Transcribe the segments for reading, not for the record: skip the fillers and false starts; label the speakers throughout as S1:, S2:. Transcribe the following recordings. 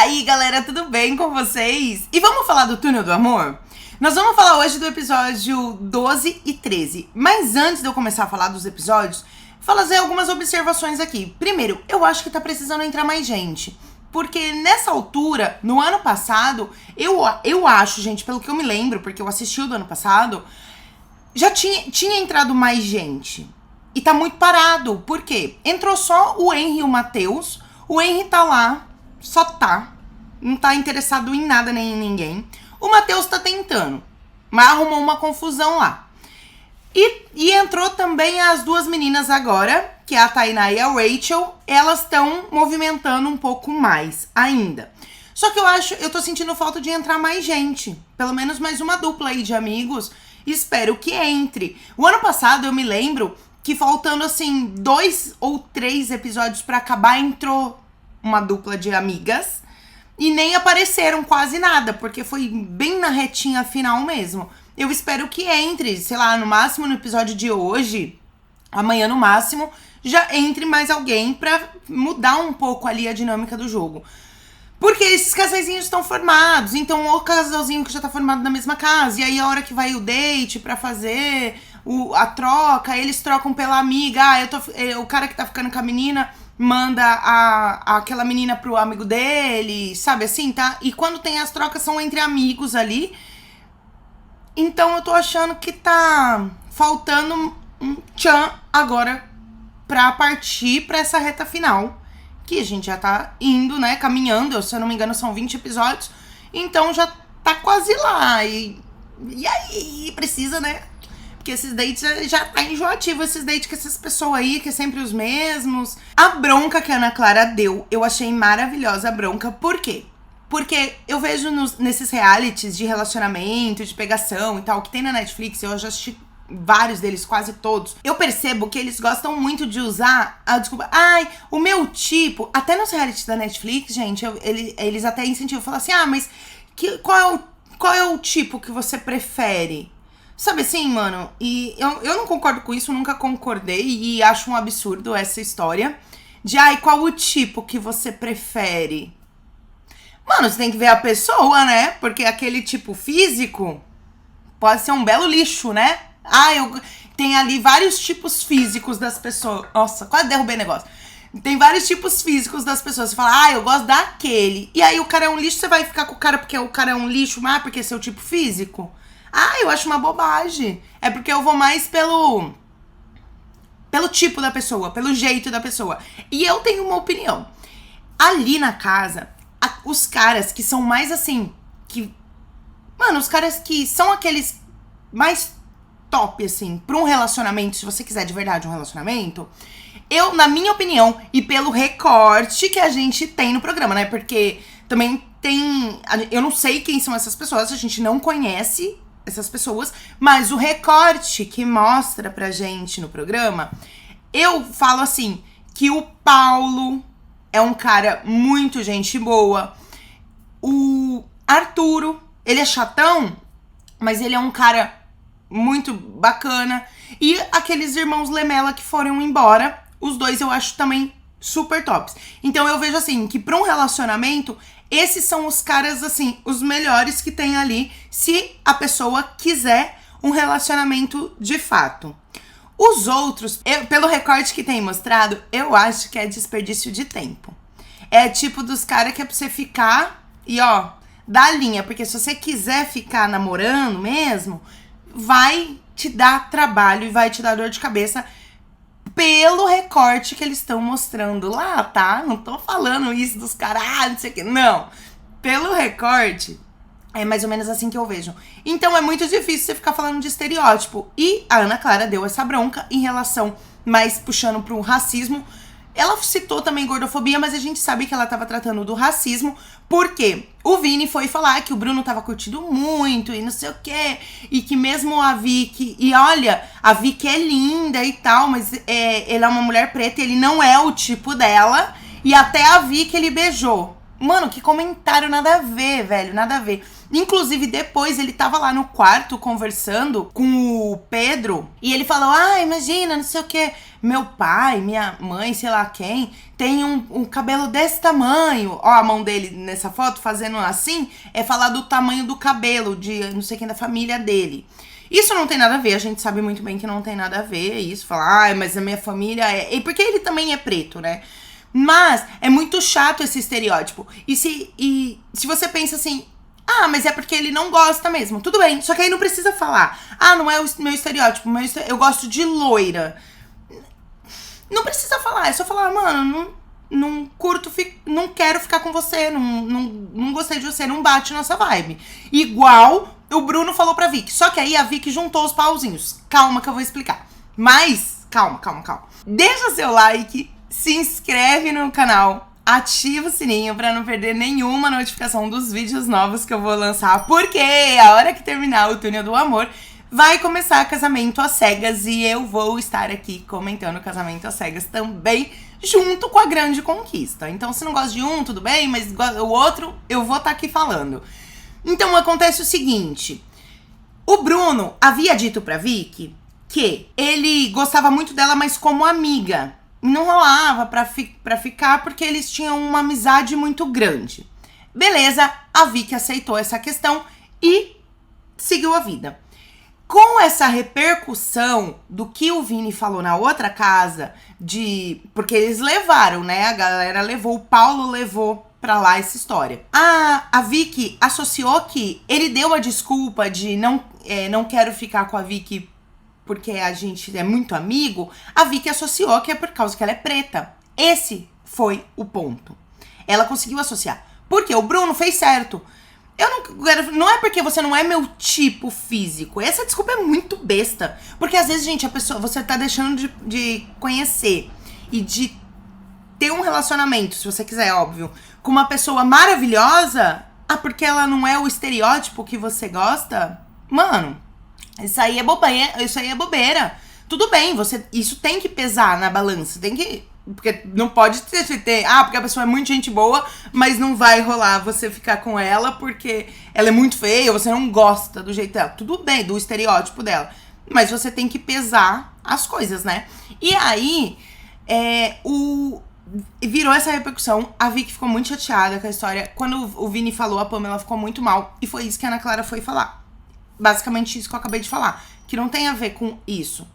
S1: aí, galera, tudo bem com vocês? E vamos falar do Túnel do Amor? Nós vamos falar hoje do episódio 12 e 13. Mas antes de eu começar a falar dos episódios, fazer algumas observações aqui. Primeiro, eu acho que tá precisando entrar mais gente. Porque nessa altura, no ano passado, eu acho, gente, pelo que eu me lembro, porque eu assisti o do ano passado, já tinha entrado mais gente. E tá muito parado. Por quê? Entrou só o Henry e o Matheus. O Henry tá lá, só tá. Não tá interessado em nada nem em ninguém. O Matheus tá tentando, mas arrumou uma confusão lá. E entrou também as duas meninas agora, que é a Tainá e a Rachel. Elas estão movimentando um pouco mais ainda. Só que eu tô sentindo falta de entrar mais gente. Pelo menos mais uma dupla aí de amigos. Espero que entre. O ano passado eu me lembro que faltando assim 2 ou 3 episódios pra acabar, entrou uma dupla de amigas. E nem apareceram quase nada, porque foi bem na retinha final mesmo. Eu espero que entre, sei lá, no máximo no episódio de hoje, amanhã no máximo, já entre mais alguém pra mudar um pouco ali a dinâmica do jogo. Porque esses casaizinhos estão formados, então o casalzinho que já tá formado na mesma casa, e aí a hora que vai o date pra fazer a troca, eles trocam pela amiga, o cara que tá ficando com a menina manda aquela menina pro amigo dele, sabe assim, tá? E quando tem as trocas são entre amigos ali. Então eu tô achando que tá faltando um tchan agora pra partir pra essa reta final. Que a gente já tá indo, né, caminhando, se eu não me engano são 20 episódios. Então já tá quase lá. E aí, precisa, né? Porque esses dates já tá enjoativo, esses dates com essas pessoas aí, que é sempre os mesmos. A bronca que a Ana Clara deu, eu achei maravilhosa a bronca. Por quê? Porque eu vejo nesses realities de relacionamento, de pegação e tal, que tem na Netflix, eu já assisti vários deles, quase todos. Eu percebo que eles gostam muito de usar a desculpa. O meu tipo... Até nos realities da Netflix, gente, eles até incentivam. Falam assim, mas qual é o tipo que você prefere? Sabe assim, mano? E eu não concordo com isso, nunca concordei. E acho um absurdo essa história de, qual o tipo que você prefere? Mano, você tem que ver a pessoa, né? Porque aquele tipo físico pode ser um belo lixo, né? Tem ali vários tipos físicos das pessoas. Nossa, quase derrubei o negócio. Tem vários tipos físicos das pessoas. Você fala, eu gosto daquele. E aí o cara é um lixo, você vai ficar com o cara porque o cara é um lixo, porque é seu tipo físico? Eu acho uma bobagem. É porque eu vou mais pelo tipo da pessoa, pelo jeito da pessoa. E eu tenho uma opinião. Ali na casa, os caras que são mais assim, os caras que são aqueles mais top, assim, pra um relacionamento, se você quiser de verdade um relacionamento, na minha opinião, e pelo recorte que a gente tem no programa, né? Porque também eu não sei quem são essas pessoas, a gente não conhece essas pessoas, mas o recorte que mostra pra gente no programa, eu falo assim, que o Paulo é um cara muito gente boa. O Arturo, ele é chatão, mas ele é um cara muito bacana. E aqueles irmãos Lemela que foram embora, os dois eu acho também super tops. Então eu vejo assim, que pra um relacionamento, esses são os caras, assim, os melhores que tem ali, se a pessoa quiser um relacionamento de fato. Os outros, pelo recorte que tem mostrado, eu acho que é desperdício de tempo. É tipo dos caras que é pra você ficar e, dá linha. Porque se você quiser ficar namorando mesmo, vai te dar trabalho e vai te dar dor de cabeça pelo recorte que eles estão mostrando lá, tá? Não tô falando isso dos caras, não sei o que. Não. Pelo recorte, é mais ou menos assim que eu vejo. Então é muito difícil você ficar falando de estereótipo. E a Ana Clara deu essa bronca em relação, mais puxando pro racismo. Ela citou também gordofobia, mas a gente sabe que ela tava tratando do racismo, porque o Vini foi falar que o Bruno tava curtindo muito e não sei o quê, e que mesmo a Vicky, e olha, a Vicky é linda e tal, mas ela é uma mulher preta e ele não é o tipo dela, e até a Vicky ele beijou. Mano, que comentário nada a ver, velho, nada a ver. Inclusive, depois ele tava lá no quarto conversando com o Pedro e ele falou: imagina, não sei o que, meu pai, minha mãe, sei lá quem, tem um cabelo desse tamanho. Ó, a mão dele nessa foto fazendo assim, é falar do tamanho do cabelo de não sei quem da família dele. Isso não tem nada a ver, a gente sabe muito bem que não tem nada a ver isso. Falar, mas a minha família é... E porque ele também é preto, né? Mas é muito chato esse estereótipo. E se você pensa assim, mas é porque ele não gosta mesmo. Tudo bem, só que aí não precisa falar. Não é o meu estereótipo, eu gosto de loira. Não precisa falar, é só falar, mano, não curto, não quero ficar com você, não gostei de você, não bate nossa vibe. Igual o Bruno falou pra Vicky. Só que aí a Vicky juntou os pauzinhos. Calma que eu vou explicar. Mas, calma. Deixa seu like, se inscreve no canal, ativa o sininho pra não perder nenhuma notificação dos vídeos novos que eu vou lançar. Porque a hora que terminar o Túnel do Amor, vai começar Casamento às Cegas e eu vou estar aqui comentando Casamento às Cegas também, junto com a Grande Conquista. Então, se não gosta de um, tudo bem, mas o outro eu vou estar aqui falando. Então, acontece o seguinte. O Bruno havia dito pra Vicky que ele gostava muito dela, mas como amiga. Não rolava pra ficar porque eles tinham uma amizade muito grande. Beleza, a Vicky aceitou essa questão e seguiu a vida. Com essa repercussão do que o Vini falou na outra casa, porque eles levaram, né? A galera levou, o Paulo levou pra lá essa história. A Vicky associou que ele deu a desculpa de não quero ficar com a Vicky porque a gente é muito amigo. A Vicky associou que é por causa que ela é preta. Esse foi o ponto. Ela conseguiu associar. Porque o Bruno fez certo. Não é porque você não é meu tipo físico. Essa desculpa é muito besta. Porque às vezes, gente, você tá deixando de conhecer e de ter um relacionamento, se você quiser, óbvio, com uma pessoa maravilhosa. Porque ela não é o estereótipo que você gosta. Mano, isso aí é bobeira. Tudo bem, isso tem que pesar na balança. Porque não pode ter, porque a pessoa é muito gente boa, mas não vai rolar você ficar com ela porque ela é muito feia, ou você não gosta do jeito dela. Tudo bem, do estereótipo dela. Mas você tem que pesar as coisas, né? E aí, virou essa repercussão. A Vicky ficou muito chateada com a história. Quando o Vini falou, a Pamela ficou muito mal. E foi isso que a Ana Clara foi falar. Basicamente isso que eu acabei de falar. Que não tem a ver com isso,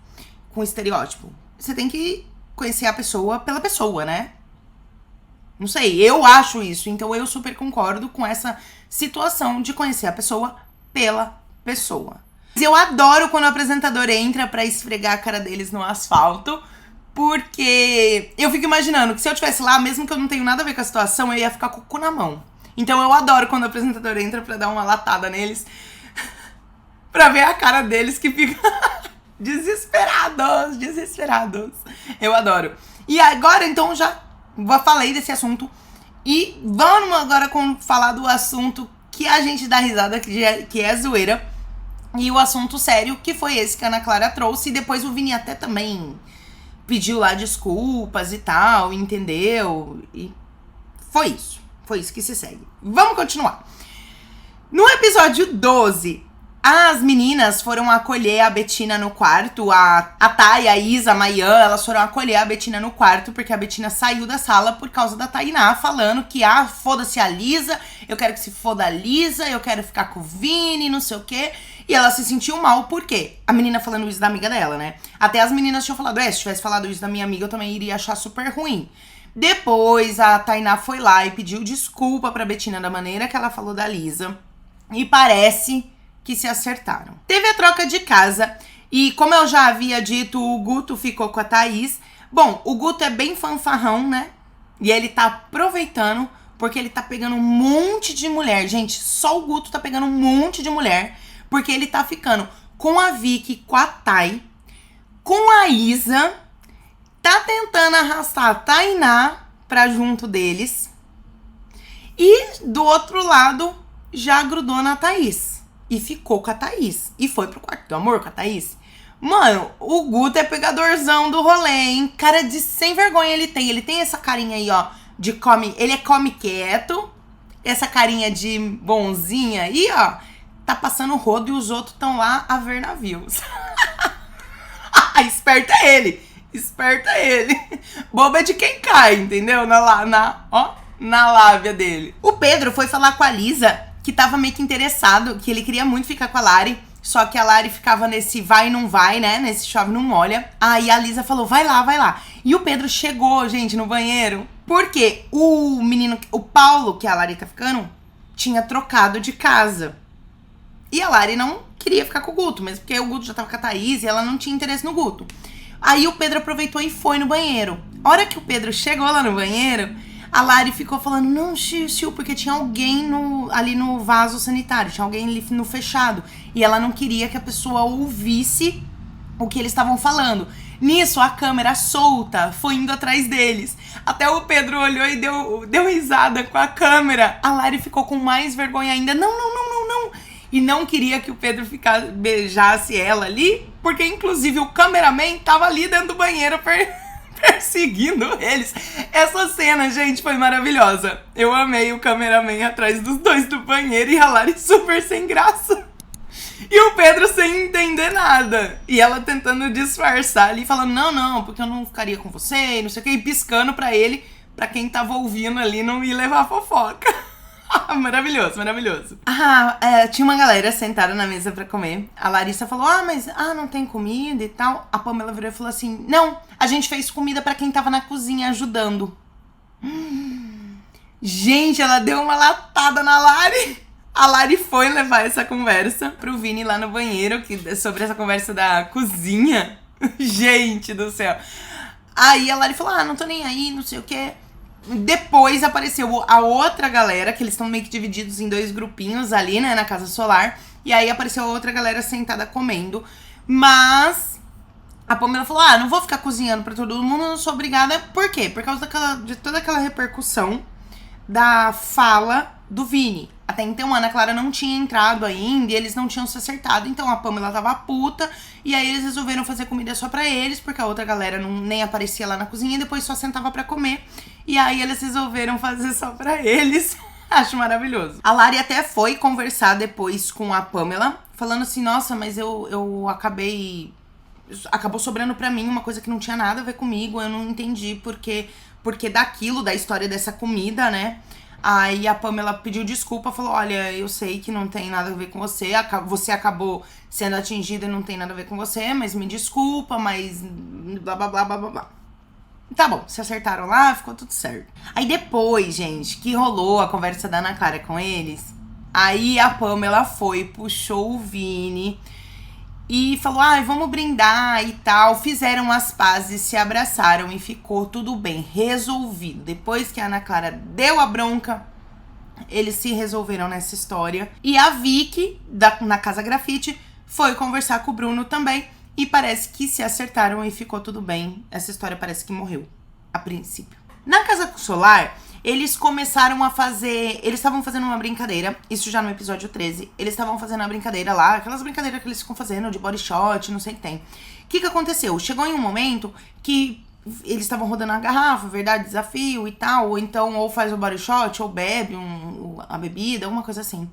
S1: com estereótipo. Você tem que conhecer a pessoa pela pessoa, né? Não sei, eu acho isso. Então eu super concordo com essa situação de conhecer a pessoa pela pessoa. Eu adoro quando o apresentador entra pra esfregar a cara deles no asfalto, porque eu fico imaginando que se eu estivesse lá, mesmo que eu não tenha nada a ver com a situação, eu ia ficar com o cu na mão. Então eu adoro quando o apresentador entra pra dar uma latada neles, pra ver a cara deles que fica desesperados. Eu adoro. E agora, então, já falei desse assunto. E vamos agora falar do assunto que a gente dá risada, que é zoeira. E o assunto sério, que foi esse que a Ana Clara trouxe. E depois o Vini até também pediu lá desculpas e tal, entendeu? E foi isso. Foi isso que se segue. Vamos continuar. No episódio 12... as meninas foram acolher a Betina no quarto, a Thay, a Isa, a Mayan, elas foram acolher a Betina no quarto, porque a Betina saiu da sala por causa da Tainá, falando que, foda-se a Lisa, eu quero que se foda a Lisa, eu quero ficar com o Vini, não sei o quê. E ela se sentiu mal, por quê? A menina falando isso da amiga dela, né? Até as meninas tinham falado, se tivesse falado isso da minha amiga, eu também iria achar super ruim. Depois, a Tainá foi lá e pediu desculpa pra Betina da maneira que ela falou da Lisa. E parece que se acertaram. Teve a troca de casa e, como eu já havia dito, o Guto ficou com a Thaís. Bom, o Guto é bem fanfarrão, né? E ele tá aproveitando porque ele tá pegando um monte de mulher. Gente, só o Guto tá pegando um monte de mulher porque ele tá ficando com a Vicky, com a Thay, com a Isa, tá tentando arrastar a Tainá pra junto deles e, do outro lado, já grudou na Thaís. E ficou com a Thaís. E foi pro quarto do amor com a Thaís. Mano, o Guto é pegadorzão do rolê, hein? Cara de sem vergonha ele tem. Ele tem essa carinha aí, ó, Ele come quieto, essa carinha de bonzinha aí, ó, tá passando o rodo e os outros estão lá a ver navios. Esperto é ele. Boba é de quem cai, entendeu? Na lábia dele. O Pedro foi falar com a Lisa, que tava meio que interessado, que ele queria muito ficar com a Lari, só que a Lari ficava nesse vai e não vai, né? Nesse chove não molha. Aí a Lisa falou, vai lá. E o Pedro chegou, gente, no banheiro, porque o Paulo, que a Lari tá ficando, tinha trocado de casa. E a Lari não queria ficar com o Guto, mesmo porque o Guto já tava com a Thaís e ela não tinha interesse no Guto. Aí o Pedro aproveitou e foi no banheiro. A hora que o Pedro chegou lá no banheiro, a Lari ficou falando, não, Xiu, porque tinha alguém ali no vaso sanitário, tinha alguém ali no fechado. E ela não queria que a pessoa ouvisse o que eles estavam falando. Nisso, a câmera solta foi indo atrás deles. Até o Pedro olhou e deu risada com a câmera. A Lari ficou com mais vergonha ainda. Não. E não queria que o Pedro beijasse ela ali, porque inclusive o cameraman tava ali dentro do banheiro perseguindo eles. Essa cena, gente, foi maravilhosa. Eu amei o cameraman atrás dos dois do banheiro e a Lari super sem graça. E o Pedro sem entender nada. E ela tentando disfarçar ali, falando, não, porque eu não ficaria com você, e não sei o que, e piscando pra ele, pra quem tava ouvindo ali não ir levar fofoca. Maravilhoso. Tinha uma galera sentada na mesa pra comer. A Larissa falou, mas não tem comida e tal. A Pamela virou e falou assim, não, a gente fez comida pra quem tava na cozinha ajudando. Gente, ela deu uma latada na Lari. A Lari foi levar essa conversa pro Vini lá no banheiro, sobre essa conversa da cozinha. Gente do céu. Aí a Lari falou, não tô nem aí, não sei o que. Depois apareceu a outra galera, que eles estão meio que divididos em 2 grupinhos ali, né, na Casa Solar. E aí apareceu a outra galera sentada comendo. Mas a Pamela falou, não vou ficar cozinhando pra todo mundo, não sou obrigada. Por quê? Por causa de toda aquela repercussão da fala do Vini. Até então a Ana Clara não tinha entrado ainda e eles não tinham se acertado. Então a Pamela tava puta. E aí eles resolveram fazer comida só pra eles, porque a outra galera nem aparecia lá na cozinha e depois só sentava pra comer. E aí eles resolveram fazer só pra eles. Acho maravilhoso. A Lari até foi conversar depois com a Pamela, falando assim, nossa, mas eu acabou sobrando pra mim uma coisa que não tinha nada a ver comigo. Eu não entendi porque daquilo, da história dessa comida, né? Aí a Pamela pediu desculpa, falou, olha, eu sei que não tem nada a ver com você, você acabou sendo atingida e não tem nada a ver com você, mas me desculpa, mas blá, blá, blá, blá, blá, blá. Tá bom, se acertaram lá, ficou tudo certo. Aí depois, gente, que rolou a conversa da Ana Clara com eles, aí a Pamela puxou o Vini e falou, vamos brindar e tal. Fizeram as pazes, se abraçaram e ficou tudo bem, resolvido. Depois que a Ana Clara deu a bronca, eles se resolveram nessa história. E a Vicky, na Casa Grafite, foi conversar com o Bruno também. E parece que se acertaram e ficou tudo bem. Essa história parece que morreu, a princípio. Na Casa Solar, eles começaram a fazer... Eles estavam fazendo uma brincadeira, isso já no episódio 13. Eles estavam fazendo uma brincadeira lá, aquelas brincadeiras que eles ficam fazendo de body shot, não sei o que tem. O que aconteceu? Chegou em um momento que eles estavam rodando a garrafa, verdade, desafio e tal. Ou então, ou faz o body shot, ou bebe a bebida, alguma coisa assim.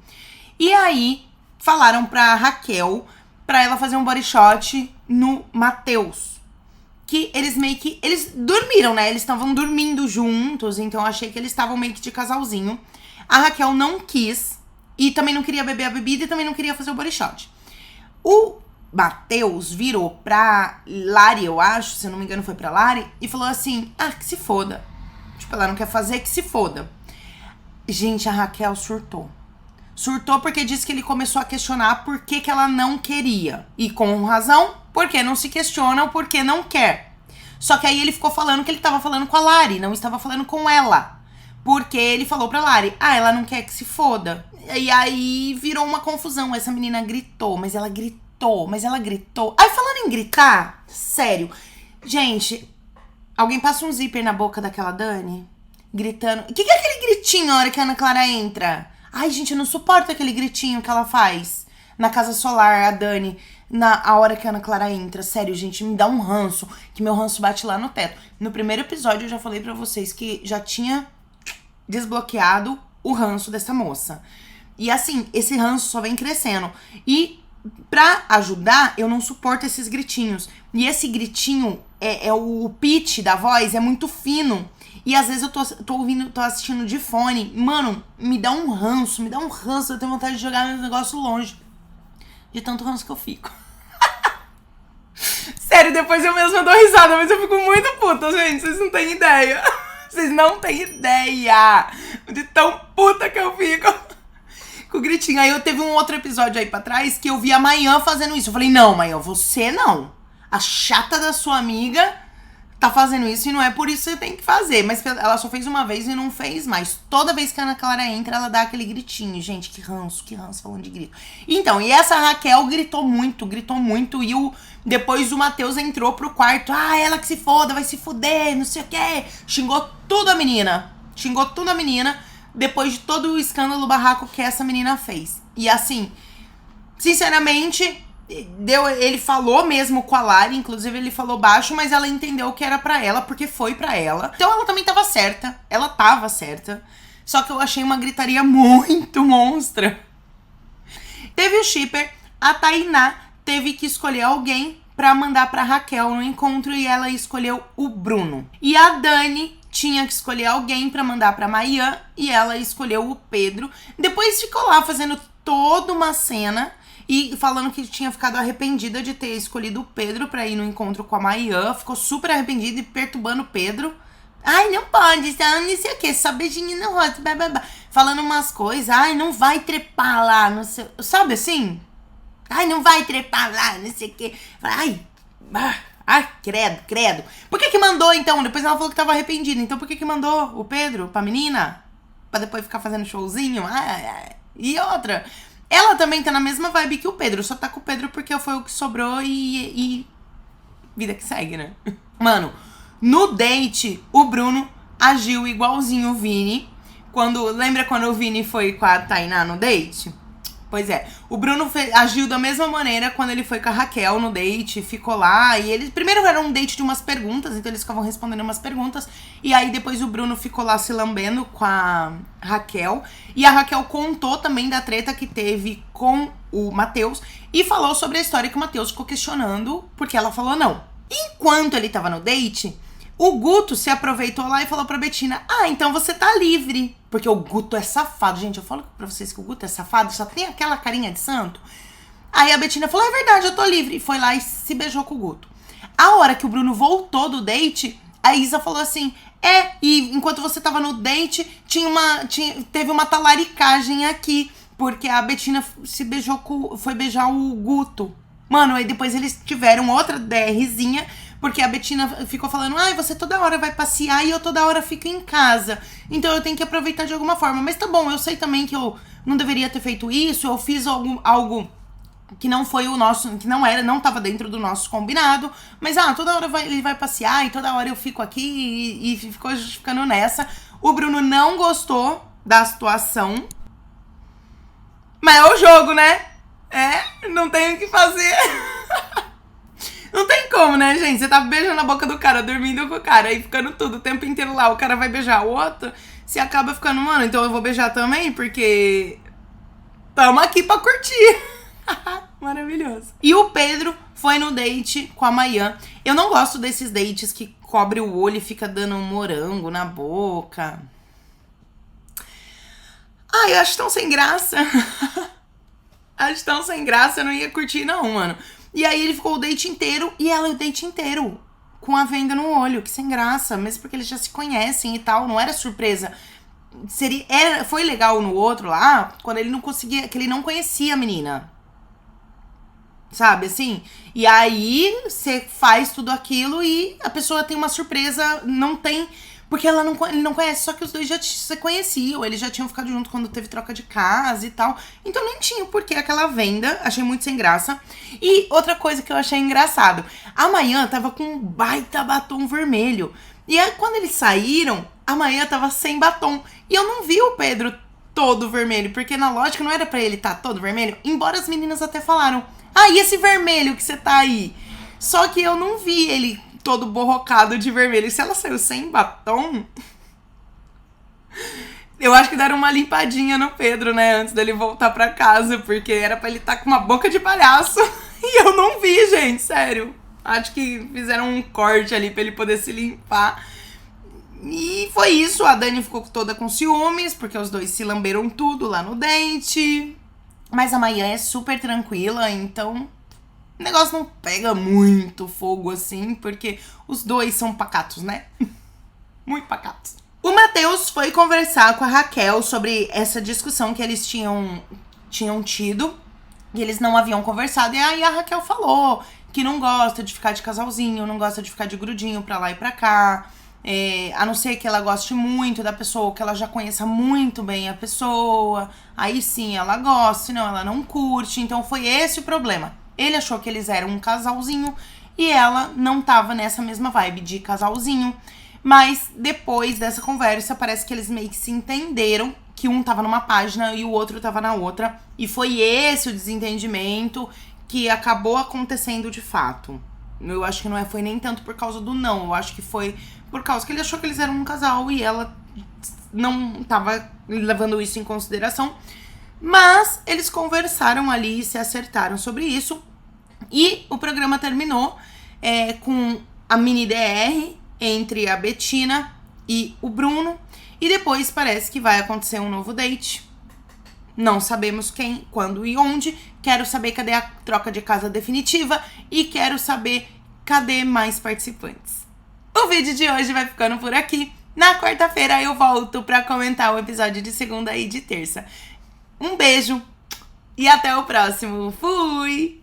S1: E aí, falaram pra Raquel pra ela fazer um body shot no Matheus. Que eles eles dormiram, né? Eles estavam dormindo juntos, então eu achei que eles estavam meio que de casalzinho. A Raquel não quis, e também não queria beber a bebida, e também não queria fazer o body shot. O Matheus virou pra Lari, eu acho, se eu não me engano foi pra Lari, e falou assim, que se foda. Tipo, ela não quer fazer, que se foda. Gente, a Raquel surtou. Surtou porque disse que ele começou a questionar por que ela não queria. E com razão, porque não se questiona o porquê não quer. Só que aí ele ficou falando que ele tava falando com a Lari, não estava falando com ela. Porque ele falou pra Lari, ela não quer que se foda. E aí virou uma confusão. Essa menina gritou, mas ela gritou. Aí falando em gritar, sério. Gente, alguém passa um zíper na boca daquela Dani? Gritando. O que é aquele gritinho na hora que a Ana Clara entra? Ai, gente, eu não suporto aquele gritinho que ela faz na Casa Solar, a Dani, a hora que a Ana Clara entra. Sério, gente, me dá um ranço, que meu ranço bate lá no teto. No primeiro episódio eu já falei pra vocês que já tinha desbloqueado o ranço dessa moça. E assim, esse ranço só vem crescendo. E pra ajudar, eu não suporto esses gritinhos. E esse gritinho, o pitch da voz é muito fino. E às vezes eu tô ouvindo, tô assistindo de fone. Mano, me dá um ranço. Eu tenho vontade de jogar meu negócio longe. De tanto ranço que eu fico. Sério, depois eu mesma dou risada, mas eu fico muito puta, gente. Vocês não têm ideia. Vocês não têm ideia de tão puta que eu fico com o gritinho. Aí eu teve um outro episódio aí pra trás que eu vi a Mayan fazendo isso. Eu falei, não, Mayan, você não. A chata da sua amiga tá fazendo isso e não é por isso que você tem que fazer. Mas ela só fez uma vez e não fez mais. Toda vez que a Ana Clara entra, ela dá aquele gritinho. Gente, que ranço falando de grito. Então, e essa Raquel gritou muito. E depois o Matheus entrou pro quarto. Ah, ela que se foda, vai se fuder, não sei o quê. Xingou tudo a menina. Depois de todo o escândalo barraco que essa menina fez. E assim, sinceramente, ele falou mesmo com a Lari, inclusive ele falou baixo, mas ela entendeu que era pra ela, porque foi pra ela. Então ela também tava certa, só que eu achei uma gritaria muito monstra. Teve o shipper, a Tainá teve que escolher alguém pra mandar pra Raquel no encontro e ela escolheu o Bruno. E a Dani tinha que escolher alguém pra mandar pra Mayan e ela escolheu o Pedro. Depois ficou lá fazendo toda uma cena e falando que tinha ficado arrependida de ter escolhido o Pedro pra ir no encontro com a Mayan. Ficou super arrependida e perturbando o Pedro. Ai, não pode, não sei o que, só beijinho no rosto, blá. Falando umas coisas, ai, não vai trepar lá, não sei, sabe assim? Ai, não vai trepar lá, não sei o que. Ai, credo. Por que mandou, então? Depois ela falou que tava arrependida. Então por que mandou o Pedro pra menina? Pra depois ficar fazendo showzinho? E outra, ela também tá na mesma vibe que o Pedro. Só tá com o Pedro porque foi o que sobrou e vida que segue, né? Mano, no date, o Bruno agiu igualzinho o Vini. Lembra quando o Vini foi com a Tainá no date? Pois é, o Bruno agiu da mesma maneira quando ele foi com a Raquel no date, ficou lá, e eles... Primeiro era um date de umas perguntas, então eles ficavam respondendo umas perguntas, e aí depois o Bruno ficou lá se lambendo com a Raquel, e a Raquel contou também da treta que teve com o Matheus, e falou sobre a história que o Matheus ficou questionando, porque ela falou não. Enquanto ele tava no date, o Guto se aproveitou lá e falou pra Betina, então você tá livre. Porque o Guto é safado. Gente, eu falo pra vocês que o Guto é safado, só tem aquela carinha de santo. Aí a Betina falou, é verdade, eu tô livre. E foi lá e se beijou com o Guto. A hora que o Bruno voltou do date, a Isa falou assim, e enquanto você tava no date, teve uma talaricagem aqui. Porque a Betina foi beijar o Guto. Mano, aí depois eles tiveram outra DRzinha, porque a Betina ficou falando, você toda hora vai passear e eu toda hora fico em casa. Então eu tenho que aproveitar de alguma forma. Mas tá bom, eu sei também que eu não deveria ter feito isso, eu fiz algo que não foi o nosso, que não tava dentro do nosso combinado. Mas toda hora ele vai passear e toda hora eu fico aqui e ficou justificando nessa. O Bruno não gostou da situação. Mas é o jogo, né? Não tem o que fazer. Não tem como, né, gente? Você tá beijando a boca do cara, dormindo com o cara, aí ficando tudo o tempo inteiro lá, o cara vai beijar o outro, você acaba ficando, mano, então eu vou beijar também, porque tamo aqui pra curtir. Maravilhoso. E o Pedro foi no date com a Mayan. Eu não gosto desses dates que cobre o olho e fica dando um morango na boca. Eu acho tão sem graça. Eu não ia curtir não, mano. E aí ele ficou o date inteiro e ela o date inteiro com a venda no olho, que sem graça, mesmo porque eles já se conhecem e tal, não era surpresa. Foi legal no outro lá, quando ele não conseguia, que ele não conhecia a menina. Sabe, assim? E aí você faz tudo aquilo e a pessoa tem uma surpresa, não tem... Porque ele não conhece, só que os dois já se conheciam, eles já tinham ficado junto quando teve troca de casa e tal. Então nem tinha por que aquela venda, achei muito sem graça. E outra coisa que eu achei engraçado, a Mayan tava com um baita batom vermelho. E aí quando eles saíram, a Mayan tava sem batom. E eu não vi o Pedro todo vermelho, porque na lógica não era pra ele estar todo vermelho. Embora as meninas até falaram, e esse vermelho que você tá aí? Só que eu não vi ele todo borrocado de vermelho. E se ela saiu sem batom, Eu acho que deram uma limpadinha no Pedro, né? Antes dele voltar pra casa, porque era pra ele estar com uma boca de palhaço. E eu não vi, gente, sério. Acho que fizeram um corte ali pra ele poder se limpar. E foi isso, a Dani ficou toda com ciúmes, porque os dois se lamberam tudo lá no dente. Mas a Maia é super tranquila, então o negócio não pega muito fogo assim, porque os dois são pacatos, né? Muito pacatos. O Matheus foi conversar com a Raquel sobre essa discussão que eles tinham tido. E eles não haviam conversado. E aí a Raquel falou que não gosta de ficar de casalzinho, não gosta de ficar de grudinho pra lá e pra cá. A não ser que ela goste muito da pessoa, que ela já conheça muito bem a pessoa. Aí sim ela gosta, senão ela não curte. Então foi esse o problema. Ele achou que eles eram um casalzinho e ela não tava nessa mesma vibe de casalzinho. Mas depois dessa conversa, parece que eles meio que se entenderam, que um tava numa página e o outro tava na outra. E foi esse o desentendimento que acabou acontecendo de fato. Eu acho que não foi nem tanto por causa do não. Eu acho que foi por causa que ele achou que eles eram um casal e ela não tava levando isso em consideração. Mas eles conversaram ali e se acertaram sobre isso. E o programa terminou com a mini DR entre a Betina e o Bruno. E depois parece que vai acontecer um novo date. Não sabemos quem, quando e onde. Quero saber cadê a troca de casa definitiva. E quero saber cadê mais participantes. O vídeo de hoje vai ficando por aqui. Na quarta-feira eu volto pra comentar o episódio de segunda e de terça. Um beijo e até o próximo. Fui!